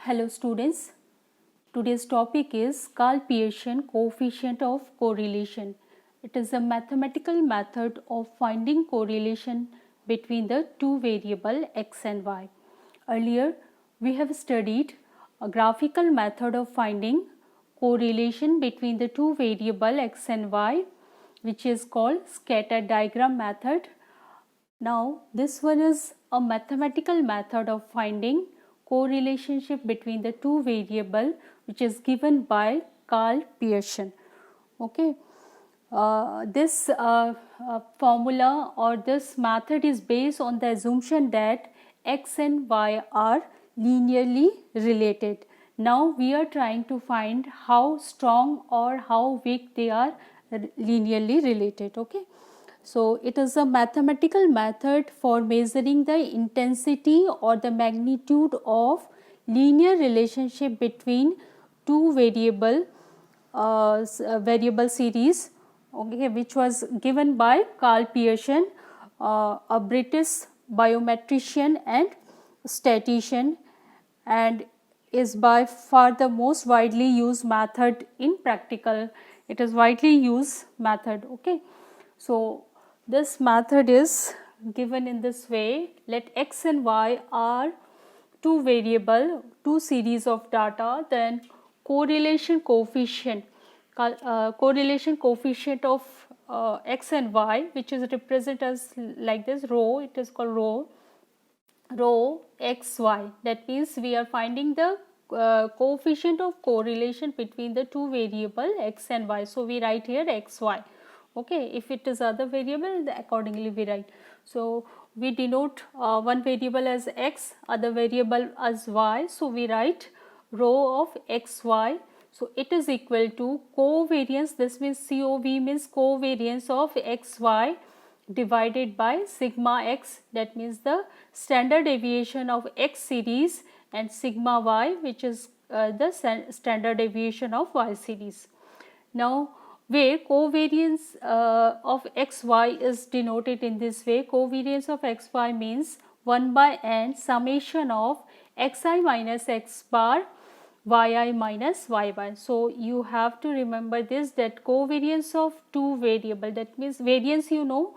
Hello students, today's topic is Karl-Pearson coefficient of correlation. It is a mathematical method of finding correlation between the two variables x and y. Earlier we have studied a graphical method of finding correlation between the two variables x and y, which is called scatter diagram method. Now this one is a mathematical method of finding correlationship between the two variables, which is given by Karl-Pearson. Okay, this formula or this method is based on the assumption that x and y are linearly related. Now we are trying to find how strong or how weak they are linearly related. Okay. So it is a mathematical method for measuring the intensity or the magnitude of linear relationship between two variable series, okay, which was given by Karl-Pearson, a British biometrician and statistician, and is by far the most widely used method in practical. It is widely used method. Okay. So this method is given in this way: let x and y are two variable, two series of data, then correlation coefficient of x and y, which is represented as like this rho, it is called rho xy. That means we are finding the coefficient of correlation between the two variable x and y. So we write here xy. Okay, if it is other variable, accordingly we write. So we denote one variable as x, other variable as y. So we write rho of xy. So it is equal to covariance. This means COV means covariance of xy divided by sigma x, that means the standard deviation of x series, and sigma y, which is the standard deviation of y series. Now where covariance of xy is denoted in this way: covariance of xy means 1 by n summation of xi minus x bar yi minus y bar. So you have to remember this, that covariance of two variable, that means variance, you know,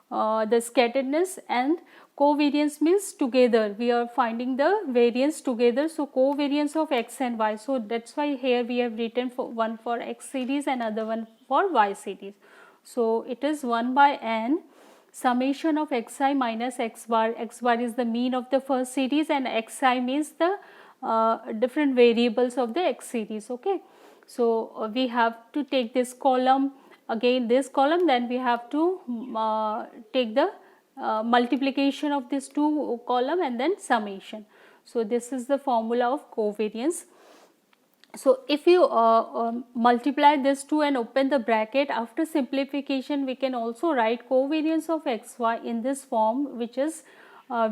the scatteredness, and covariance means together, we are finding the variance together. So covariance of x and y, so that's why here we have written for one for x series and other one for y series. So it is 1 by n summation of xi minus x bar is the mean of the first series, and xi means the different variables of the x series. Okay. So we have to take this column, again this column, then we have to take the multiplication of these two column and then summation. So this is the formula of covariance. So if you multiply this two and open the bracket, after simplification we can also write covariance of xy in this form, which is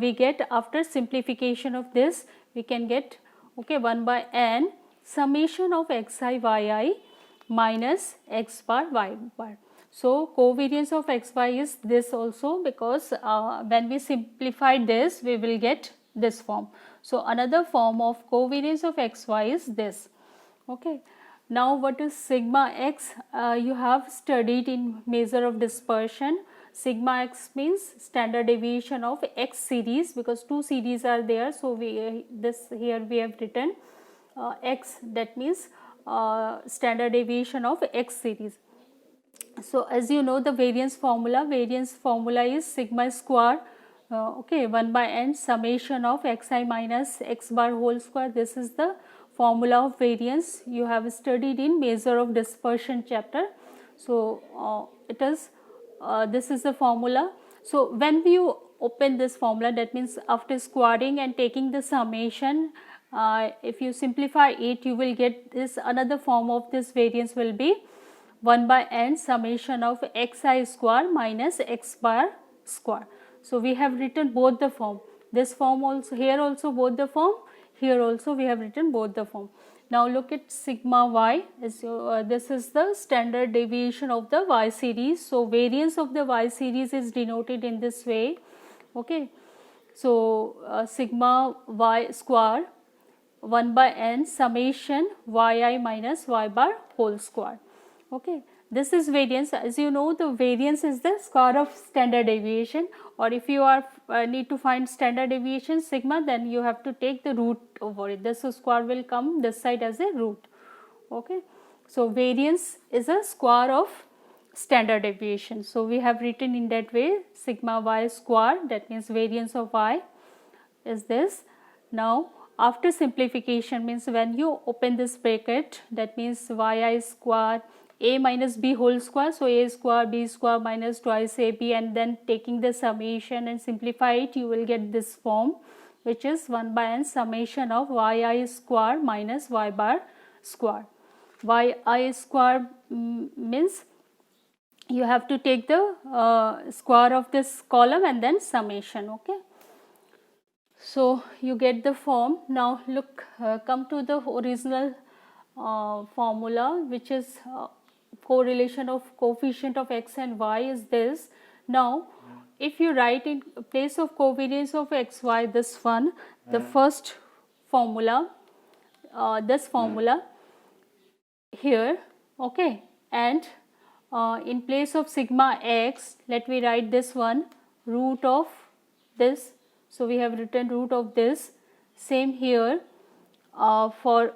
we get after simplification of this, we can get, okay, 1 by n summation of xi yi minus x bar y bar. So covariance of xy is this also, because when we simplify this we will get this form. So another form of covariance of xy is this. Okay. Now what is sigma x? You have studied in measure of dispersion. Sigma x means standard deviation of x series, because two series are there. So we this here we have written x, that means standard deviation of x series. So as you know the variance formula is sigma square, okay, 1 by n summation of xi minus x bar whole square. This is the formula of variance, you have studied in measure of dispersion chapter. So it is this is the formula. So when you open this formula, that means after squaring and taking the summation, if you simplify it, you will get this, another form of this variance will be 1 by n summation of xi square minus x bar square. So we have written both the form, this form also, here also both the form, here also we have written both the form. Now look at sigma y, this is the standard deviation of the y series. So variance of the y series is denoted in this way. Okay. So sigma y square 1 by n summation yi minus y bar whole square. Okay, this is variance. As you know, the variance is the square of standard deviation, or if you are need to find standard deviation sigma, then you have to take the root over it. This square will come this side as a root. Okay, so variance is a square of standard deviation. So we have written in that way sigma y square, that means variance of y is this. Now after simplification, means when you open this bracket, that means yi square a minus b whole square, so a square b square minus twice ab, and then taking the summation and simplify it, you will get this form, which is 1 by n summation of yi square minus y bar square. yi square means you have to take the square of this column and then summation. Okay, so you get the form. Now look, come to the original formula, which is correlation of coefficient of x and y is this. Now if you write in place of covariance of xy this one, the first formula, this formula here, okay, and in place of sigma x, let me write this one, root of this. So we have written root of this. Same here, for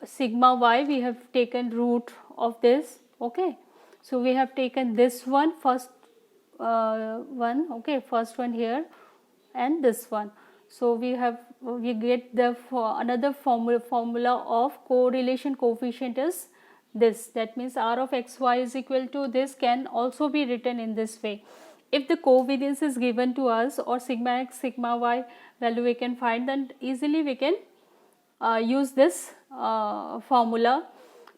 sigma y we have taken root of this. Okay, so we have taken this one, first one, okay, first one here, and this one. So we get the another formula of correlation coefficient is this. That means r of xy is equal to this, can also be written in this way. If the covariance is given to us, or sigma x sigma y value we can find, then easily we can use this formula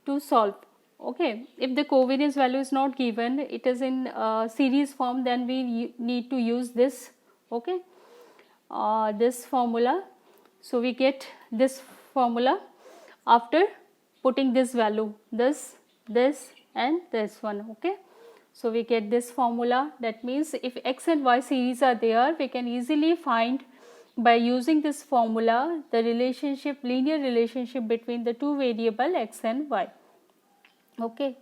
to solve. Okay, if the covariance value is not given, it is in series form, then we need to use this. Okay, this formula. So we get this formula after putting this value, this and this one. Okay, so we get this formula. That means if x and y series are there, we can easily find by using this formula the relationship, linear relationship between the two variable x and y. Okay,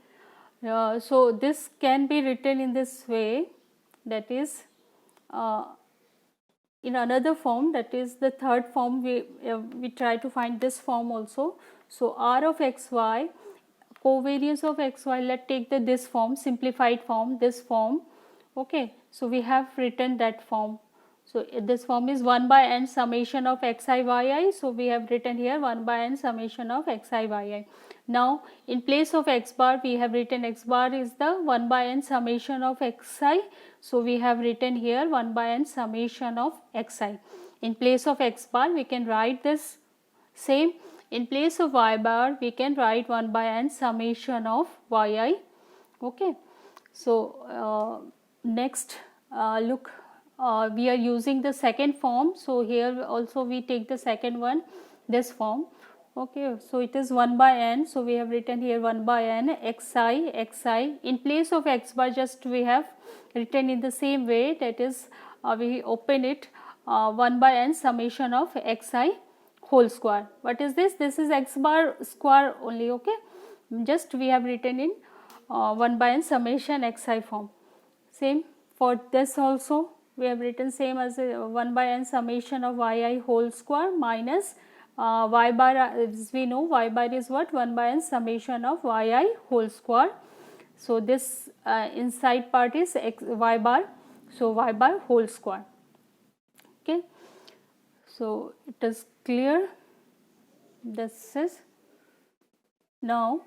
so this can be written in this way, that is in another form, that is the third form. We try to find this form also. So r of xy, covariance of xy, let take this form, simplified form, this form. Okay, so we have written that form. So this form is 1 by n summation of xi yi. So we have written here 1 by n summation of xi yi. Now in place of x bar, we have written x bar is the 1 by n summation of xi. So we have written here 1 by n summation of xi. In place of x bar, we can write this same. In place of y bar, we can write 1 by n summation of yi. Okay, so next look, we are using the second form. So here also we take the second one, this form. Okay, so it is 1 by n. So we have written here 1 by n xi. In place of x bar, just we have written in the same way, that is we open it 1 by n summation of xi whole square. What is this? This is x bar square only. Okay, just we have written in 1 by n summation xi form. Same for this also, we have written same as 1 by n summation of yi whole square minus y bar, as we know y bar is what, 1 by n summation of yi whole square. So this inside part is y bar, so y bar whole square. Okay, so it is clear. This is now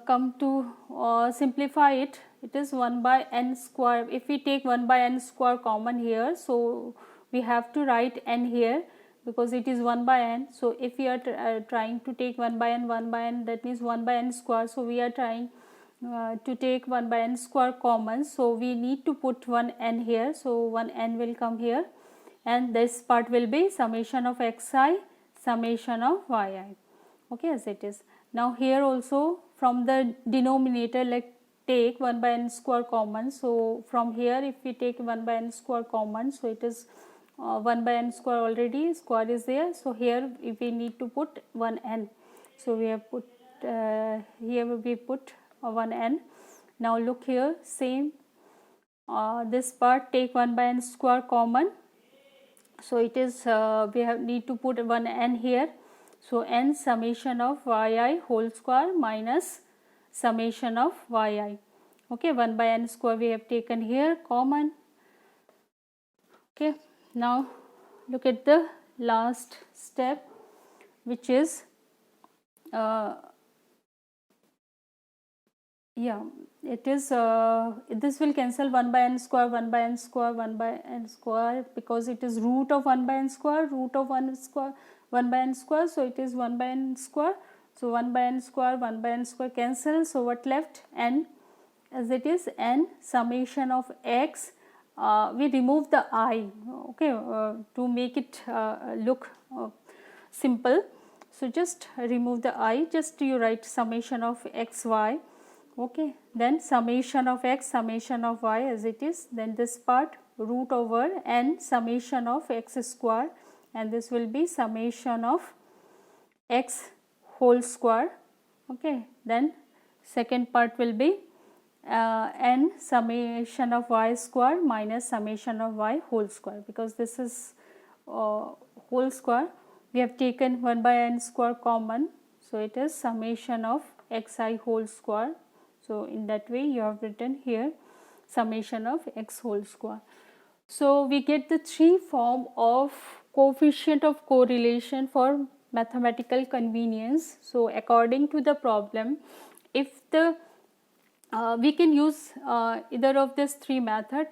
come to simplify it. It is 1 by n square. If we take 1 by n square common here, so we have to write n here because it is 1 by n. So if we are trying to take 1 by n, that means 1 by n square. So we are trying to take 1 by n square common. So we need to put one n here. So one n will come here, and this part will be summation of xi, summation of yi. Okay, as it is. Now here also from the denominator, like take 1 by n square common. So from here if we take 1 by n square common, so it is 1 by n square already, square is there, so here if we need to put 1n, so we have put here we put 1n. Now look here, same this part, take 1 by n square common, so it is we need to put 1n here, so n summation of yi whole square minus summation of yi. Okay, 1 by n square we have taken here common. Okay, now look at the last step, which is it is this will cancel 1 by n square, 1 by n square, 1 by n square, because it is root of 1 by n square, root of 1 square, 1 by n square, so it is 1 by n square. So 1 by n square, 1 by n square cancel, so what left? N, as it is n summation of x. We remove the I, okay, to make it look simple. So just remove the I, just you write summation of x y, okay, then summation of x, summation of y as it is, then this part root over n summation of x square, and this will be summation of x whole square, okay, then second part will be n summation of y square minus summation of y whole square, because this is whole square, we have taken 1 by n square common, so it is summation of xi whole square. So in that way you have written here summation of x whole square. So we get the three form of coefficient of correlation for mathematical convenience. So according to the problem, if the we can use either of these three method.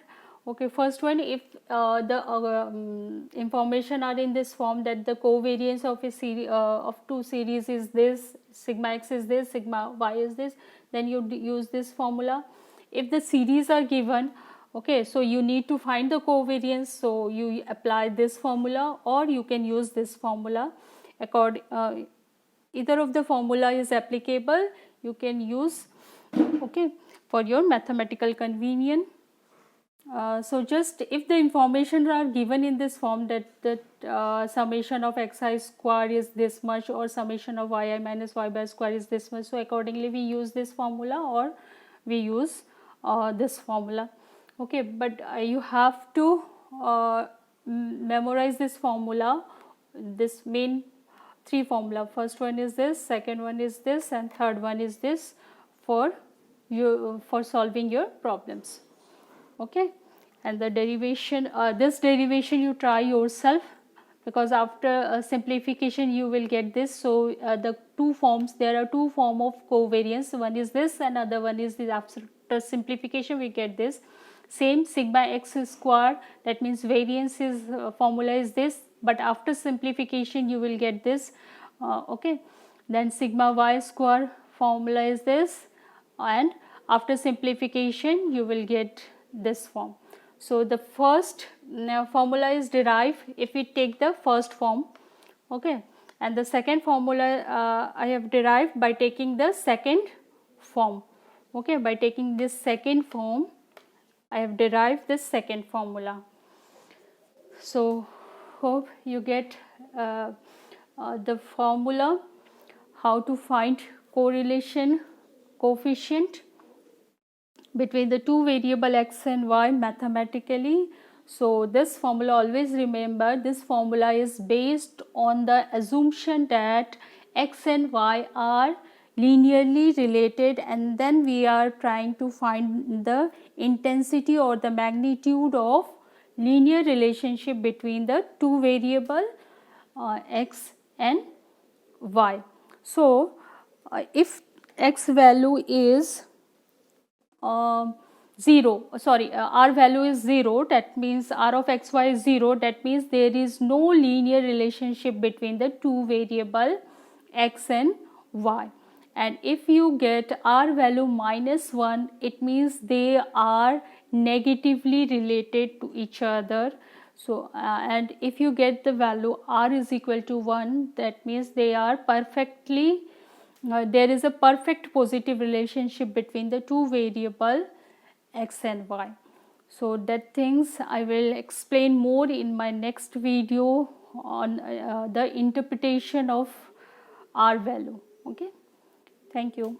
Okay, first one, if the information are in this form that the covariance of a series of two series is this, sigma x is this, sigma y is this, then you use this formula. If the series are given, okay, so you need to find the covariance, so you apply this formula or you can use this formula. Either of the formula is applicable, you can use, okay, for your mathematical convenience. So just if the information are given in this form that summation of xi square is this much or summation of yi minus y bar square is this much, so accordingly we use this formula or we use this formula. Okay, but you have to memorize this formula, this main three formula. First one is this, second one is this, and third one is this for solving your problems. Okay, and the derivation, this derivation you try yourself, because after simplification you will get this. So the two forms, there are two form of covariance, one is this and other one is this. After simplification we get this same sigma x square, that means variance is formula is this, but after simplification you will get this. Okay, then sigma y square formula is this, and after simplification you will get this form. So the first formula is derived if we take the first form, okay, and the second formula I have derived by taking the second form. Okay, by taking this second form I have derived this second formula. So hope you get the formula how to find correlation coefficient between the two variable x and y mathematically. So this formula, always remember, this formula is based on the assumption that x and y are linearly related, and then we are trying to find the intensity or the magnitude of linear relationship between the two variable x and y. So if x value is 0, sorry, r value is 0, that means r of xy is 0, that means there is no linear relationship between the two variable x and y. And if you get r value minus 1, it means they are negatively related to each other. So and if you get the value r is equal to 1, that means they are perfectly there is a perfect positive relationship between the two variable x and y. So that things I will explain more in my next video on the interpretation of R value. Okay, thank you.